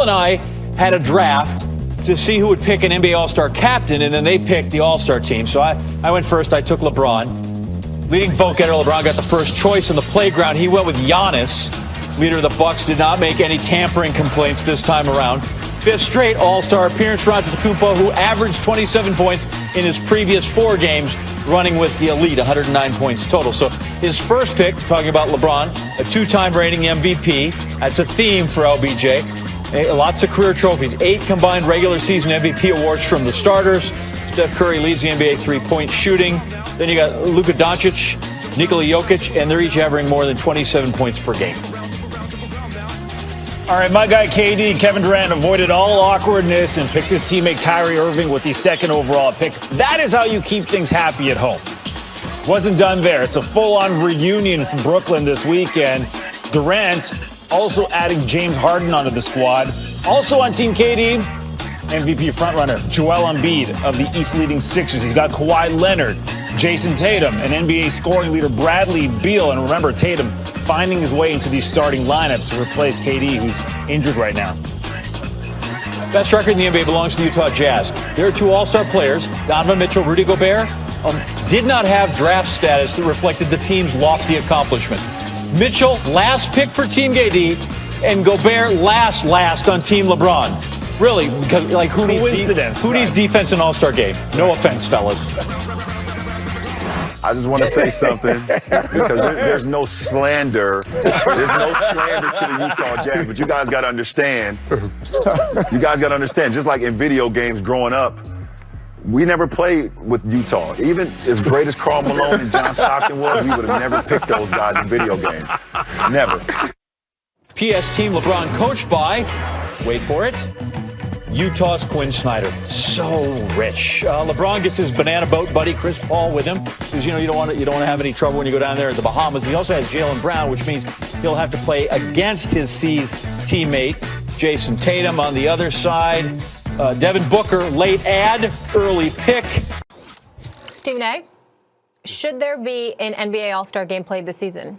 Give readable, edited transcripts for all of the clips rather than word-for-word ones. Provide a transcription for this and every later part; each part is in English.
and I had a draft to see who would pick an NBA All-Star captain, and then they picked the All-Star team. So I went first. I took LeBron. Leading vote getter, LeBron got the first choice in the playground. He went with Giannis. Leader of the Bucks did not make any tampering complaints this time around. Fifth straight All-Star appearance for Antetokounmpo, who averaged 27 points in his previous 4 games, running with the elite, 109 points total. So his first pick, talking about LeBron, a 2-time reigning MVP. That's a theme for LBJ. Lots of career trophies, 8 combined regular season MVP awards from the starters. Steph Curry leads the NBA three-point shooting. Then you got Luka Doncic, Nikola Jokic, and they're each averaging more than 27 points per game. All right, my guy KD, Kevin Durant, avoided all awkwardness and picked his teammate Kyrie Irving with the 2nd overall pick. That is how you keep things happy at home. Wasn't done there. It's a full-on reunion from Brooklyn this weekend. Durant also adding James Harden onto the squad. Also on Team KD, MVP frontrunner Joel Embiid of the East leading Sixers. He's got Kawhi Leonard, Jason Tatum, and NBA scoring leader Bradley Beal. And remember, Tatum finding his way into the starting lineup to replace KD, who's injured right now. Best record in the NBA belongs to the Utah Jazz. There are 2 All-Star players, Donovan Mitchell, Rudy Gobert, did not have draft status that reflected the team's lofty accomplishment. Mitchell, last pick for Team KD, and Gobert last on Team LeBron. Really, because like who needs defense in All-Star game? No offense, fellas. I just want to say something because there's no slander. There's no slander to the Utah Jazz, but you guys got to understand. You guys got to understand, just like in video games growing up, we never played with Utah. Even as great as Karl Malone and John Stockton was, we would have never picked those guys in video games. Never. PS Team LeBron coached by, wait for it, Utah's Quinn Snyder. So rich. LeBron gets his banana boat buddy Chris Paul with him because you don't want to have any trouble when you go down there at the Bahamas. He also has Jaylen Brown, which means he'll have to play against his C's teammate Jason Tatum on the other side. Devin Booker, late ad, early pick. Stephen A., should there be an NBA All-Star game played this season?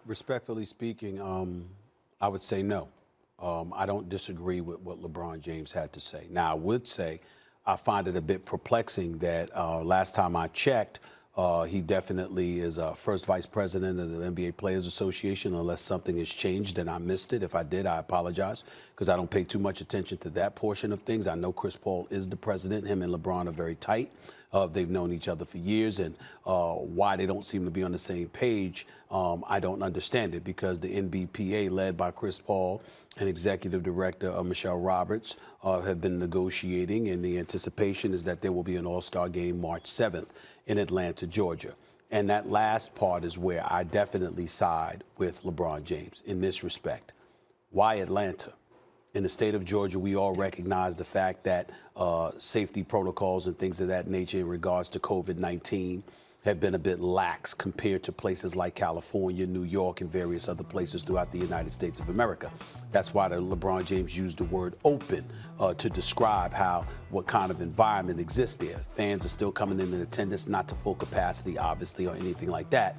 Respectfully speaking, I would say no. I don't disagree with what LeBron James had to say. Now, I would say I find it a bit perplexing that last time I checked, he definitely is first vice president of the NBA Players Association, unless something has changed and I missed it. If I did, I apologize, because I don't pay too much attention to that portion of things. I know Chris Paul is the president. Him and LeBron are very tight. They've known each other for years, and why they don't seem to be on the same page, I don't understand it, because the NBPA, led by Chris Paul and executive director Michelle Roberts, have been negotiating, and the anticipation is that there will be an All-Star game March 7th in Atlanta, Georgia. And that last part is where I definitely side with LeBron James in this respect. Why Atlanta? In the state of Georgia, we all recognize the fact that safety protocols and things of that nature in regards to COVID-19 have been a bit lax compared to places like California, New York, and various other places throughout the United States of America. That's why LeBron James used the word open to describe what kind of environment exists there. Fans are still coming in attendance, not to full capacity, obviously, or anything like that,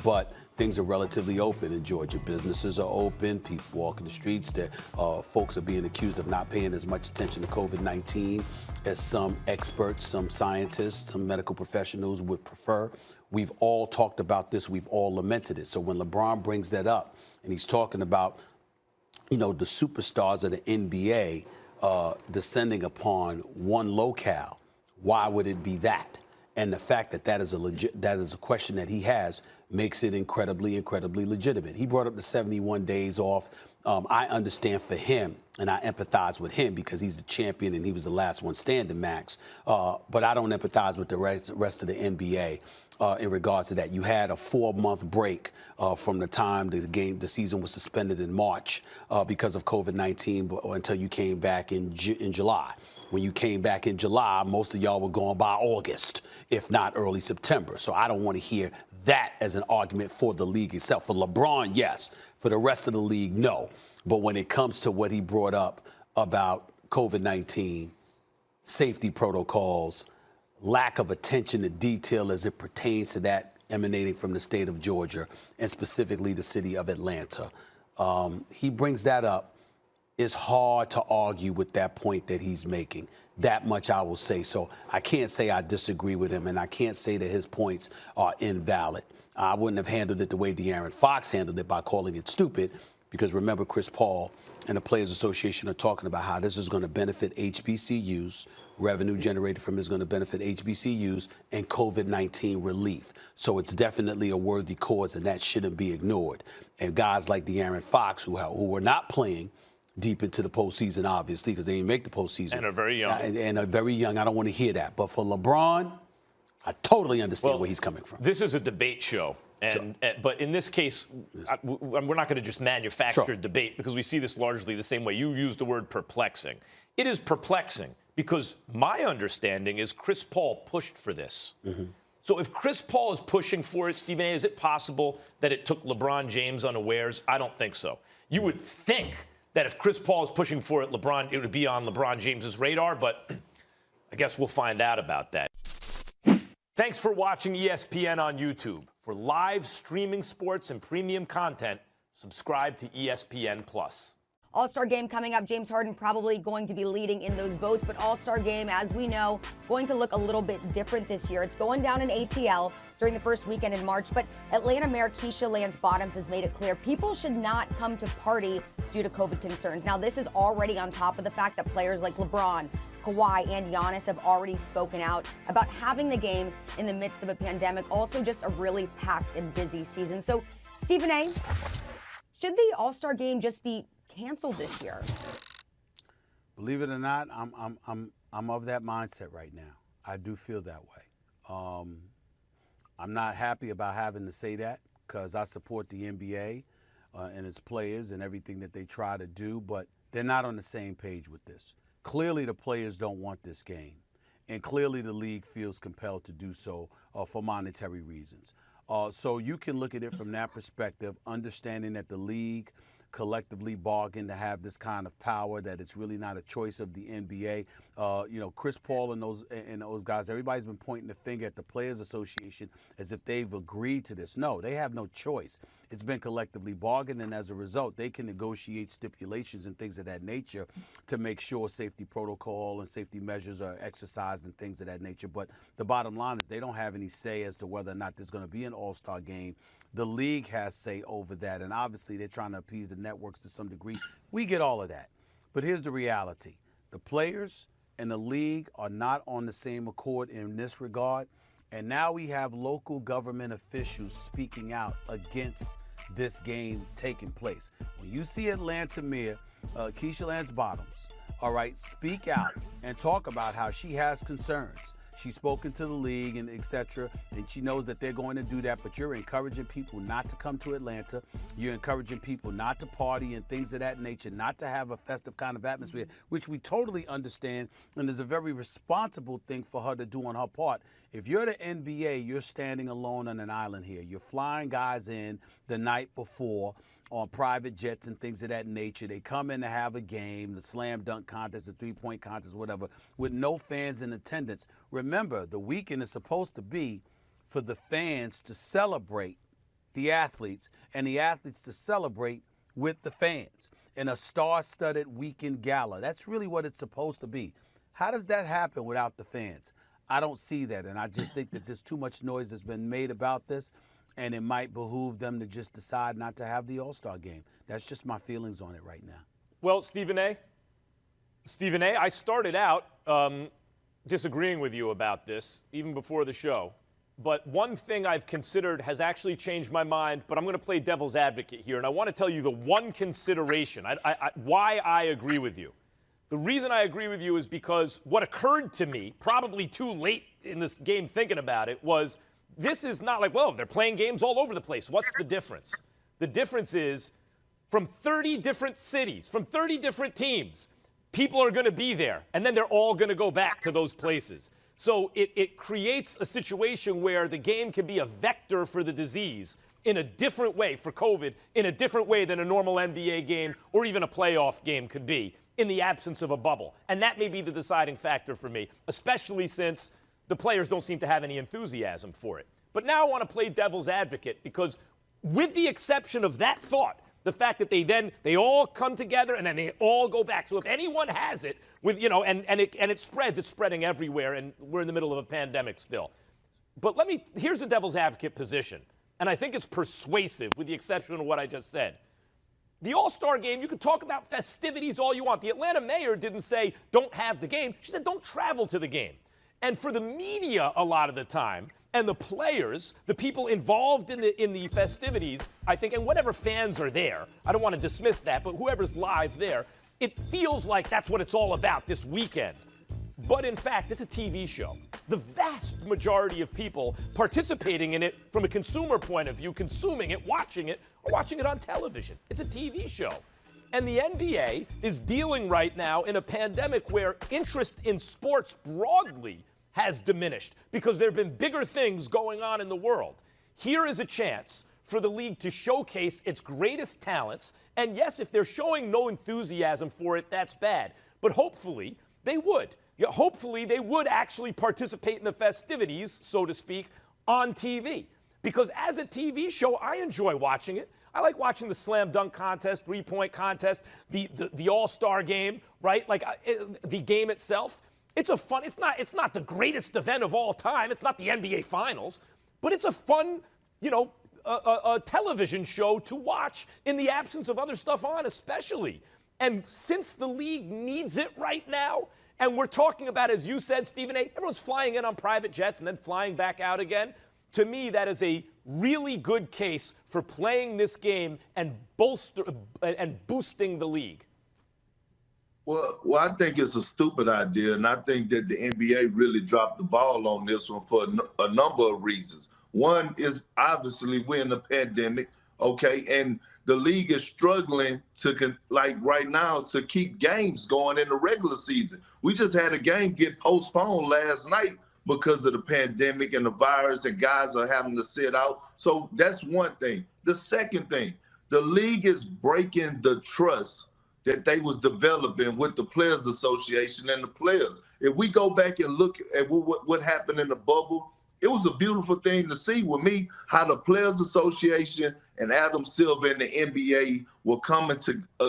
but things are relatively open in Georgia. Businesses are open. People walking the streets. Folks are being accused of not paying as much attention to COVID-19 as some experts, some scientists, some medical professionals would prefer. We've all talked about this. We've all lamented it. So when LeBron brings that up and he's talking about, the superstars of the NBA descending upon one locale, why would it be that? And the fact that is a question that he has makes it incredibly legitimate. He brought up the 71 days off. I understand for him, and I empathize with him because he's the champion and he was the last one standing, Max. But I don't empathize with the rest of the NBA in regards to that. You had a 4-month break from the time the season was suspended in March because of COVID-19 until you came back in July. When you came back in July, most of y'all were going by August, if not early September. So I don't want to hear that as an argument for the league itself. For LeBron, yes. For the rest of the league, no. But when it comes to what he brought up about COVID-19, safety protocols, lack of attention to detail as it pertains to that emanating from the state of Georgia and specifically the city of Atlanta, he brings that up. it's hard to argue with that point that he's making. That much I will say. So I can't say I disagree with him, and I can't say that his points are invalid. I wouldn't have handled it the way De'Aaron Fox handled it by calling it stupid, because remember, Chris Paul and the Players Association are talking about how this is going to benefit HBCUs. Revenue generated from it is going to benefit HBCUs and COVID-19 relief. So it's definitely a worthy cause, and that shouldn't be ignored. And guys like De'Aaron Fox, who were not playing deep into the postseason, obviously, because they didn't make the postseason. And are very young. And are very young. I don't want to hear that. But for LeBron, I totally understand where he's coming from. This is a debate show. But in this case, we're not going to just manufacture debate, because we see this largely the same way. You used the word perplexing. It is perplexing because my understanding is Chris Paul pushed for this. Mm-hmm. So if Chris Paul is pushing for it, Stephen A., is it possible that it took LeBron James unawares? I don't think so. You would think that if Chris Paul is pushing for it, it would be on LeBron James's radar, but I guess we'll find out about that. Thanks for watching ESPN on YouTube. For live streaming sports and premium content, subscribe to ESPN+. All-Star Game coming up. James Harden probably going to be leading in those votes, but All-Star Game, as we know, going to look a little bit different this year. It's going down in ATL during the first weekend in March, but Atlanta Mayor Keisha Lance Bottoms has made it clear people should not come to party due to COVID concerns. Now, this is already on top of the fact that players like LeBron, Kawhi, and Giannis have already spoken out about having the game in the midst of a pandemic. Also, just a really packed and busy season. So, Stephen A., should the All-Star Game just be canceled this year? Believe it or not, I'm of that mindset right now. I do feel that way. I'm not happy about having to say that, because I support the NBA and its players and everything that they try to do, but they're not on the same page with this. Clearly, the players don't want this game, and clearly the league feels compelled to do so for monetary reasons. So you can look at it from that perspective, understanding that the league collectively bargained to have this kind of power, that it's really not a choice of the NBA. Chris Paul and those guys, everybody's been pointing the finger at the Players Association as if they've agreed to this. No, they have no choice. It's been collectively bargained, and as a result, they can negotiate stipulations and things of that nature to make sure safety protocol and safety measures are exercised and things of that nature. But the bottom line is they don't have any say as to whether or not there's going to be an All-Star Game. The league has say over that, and obviously they're trying to appease the networks to some degree. We get all of that. But here's the reality. The players and the league are not on the same accord in this regard. And now we have local government officials speaking out against this game taking place. When you see Atlanta Mayor Keisha Lance Bottoms, all right, speak out and talk about how she has concerns. She's spoken to the league and et cetera, and she knows that they're going to do that, but you're encouraging people not to come to Atlanta. You're encouraging people not to party and things of that nature, not to have a festive kind of atmosphere, which we totally understand, and is a very responsible thing for her to do on her part. If you're the NBA, you're standing alone on an island here. You're flying guys in the night before on private jets and things of that nature. They come in to have a game, the slam dunk contest, the three-point contest, whatever, with no fans in attendance. Remember, the weekend is supposed to be for the fans to celebrate the athletes and the athletes to celebrate with the fans in a star-studded weekend gala. That's really what it's supposed to be. How does that happen without the fans? I don't see that, and I just think that there's too much noise that's been made about this, and it might behoove them to just decide not to have the All-Star Game. That's just my feelings on it right now. Well, Stephen A., I started out disagreeing with you about this even before the show. But one thing I've considered has actually changed my mind, but I'm going to play devil's advocate here, and I want to tell you the one consideration, why I agree with you. The reason I agree with you is because what occurred to me, probably too late in this game thinking about it, was this is not like, well, they're playing games all over the place. What's the difference? The difference is from 30 different cities, from 30 different teams, people are going to be there, and then they're all going to go back to those places. So it creates a situation where the game can be a vector for the disease in a different way for COVID, in a different way than a normal NBA game or even a playoff game could be in the absence of a bubble. And that may be the deciding factor for me, especially since the players don't seem to have any enthusiasm for it. But now I want to play devil's advocate because with the exception of that thought, The fact that they all come together and then they all go back. So if anyone has it with, and it spreads, it's spreading everywhere, and we're in the middle of a pandemic still. But here's the devil's advocate position, and I think it's persuasive with the exception of what I just said. The All-Star game, you can talk about festivities all you want. The Atlanta mayor didn't say don't have the game. She said don't travel to the game. And for the media a lot of the time, and the players, the people involved in the festivities, I think, and whatever fans are there, I don't want to dismiss that, but whoever's live there, it feels like that's what it's all about this weekend. But in fact, it's a TV show. The vast majority of people participating in it from a consumer point of view, consuming it, are watching it on television. It's a TV show. And the NBA is dealing right now in a pandemic where interest in sports broadly has diminished because there have been bigger things going on in the world. Here is a chance for the league to showcase its greatest talents. And yes, if they're showing no enthusiasm for it, that's bad. But hopefully they would. Yeah, hopefully they would actually participate in the festivities, so to speak, on TV. Because as a TV show, I enjoy watching it. I like watching the slam dunk contest, three-point contest, the All-Star game, right? Like the game itself. It's not the greatest event of all time. It's not the NBA Finals, but it's a fun, a television show to watch in the absence of other stuff on, especially. And since the league needs it right now, and we're talking about, as you said, Stephen A., everyone's flying in on private jets and then flying back out again. To me, that is a really good case for playing this game and boosting the league. Well, I think it's a stupid idea, and I think that the NBA really dropped the ball on this one for a number of reasons. One is obviously we're in the pandemic, okay, and the league is struggling right now to keep games going in the regular season. We just had a game get postponed last night because of the pandemic and the virus, and guys are having to sit out. So that's one thing. The second thing, the league is breaking the trust that they was developing with the Players Association and the players. If we go back and look at what happened in the bubble, it was a beautiful thing to see with me, how the Players Association and Adam Silver and the NBA were coming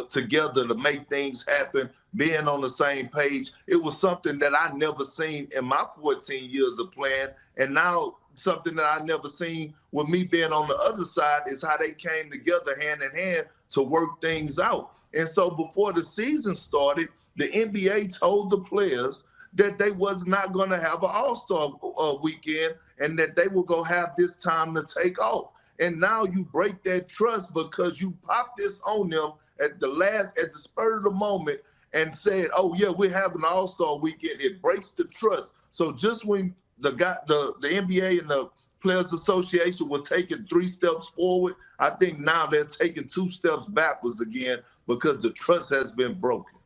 together to make things happen, being on the same page. It was something that I never seen in my 14 years of playing. And now something that I never seen with me being on the other side is how they came together hand in hand to work things out. And so before the season started, the NBA told the players that they was not going to have an All-Star weekend and that they were going to have this time to take off. And now you break that trust because you pop this on them at the spur of the moment and said, oh, yeah, we're having an All-Star weekend. It breaks the trust. So just when the NBA and the Players Association was taking 3 steps forward, I think now they're taking 2 steps backwards again because the trust has been broken.